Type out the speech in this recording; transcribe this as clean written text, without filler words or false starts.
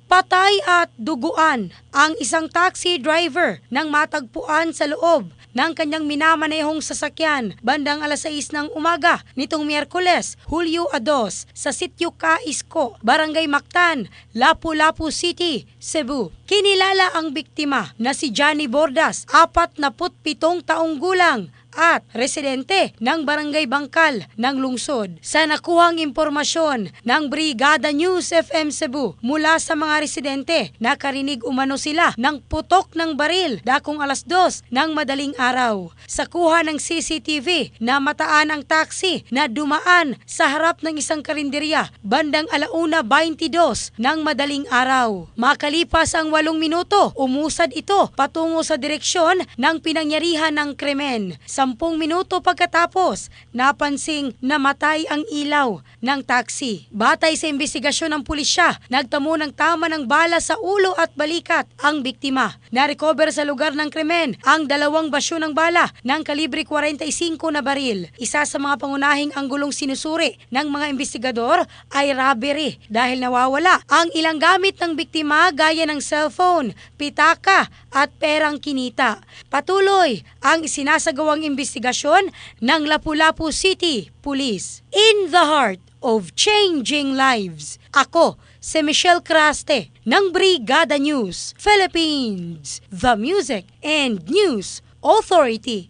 Patay at duguan ang isang taxi driver nang matagpuan sa loob ng kanyang minamanehong sasakyan bandang alas 6 ng umaga nitong Miyerkules, Hulyo 2 sa Sitio Caisco, Barangay Mactan, Lapu-Lapu City, Cebu. Kinilala ang biktima na si Johnny Bordas, 47 taong gulang at residente ng Barangay Bangkal ng lungsod. Sa nakuhang impormasyon ng Brigada News FM Cebu mula sa mga residente, nakarinig umano sila ng putok ng baril dakong alas 2 ng madaling araw. Sa kuha ng CCTV, namataan ang taxi na dumaan sa harap ng isang karinderya bandang 1:22 ng madaling araw. Makalipas ang 8 minuto, umusad ito patungo sa direksyon ng pinangyarihan ng krimen. 10 minuto pagkatapos, napansing namatay ang ilaw ng taxi. Batay sa investigasyon ng pulisya, nagtamo ng tama ng bala sa ulo at balikat ang biktima. Na-recover sa lugar ng krimen ang 2 basyo ng bala ng kalibre 45 na baril. Isa sa mga pangunahing anggulong sinusuri ng mga investigador ay robbery dahil nawawala ang ilang gamit ng biktima gaya ng cellphone, pitaka at perang kinita. Patuloy ang isinasagawang investigasyon ng Lapu-Lapu City Police. In the heart of changing lives, ako si Michelle Craste ng Brigada News Philippines, the Music and News Authority.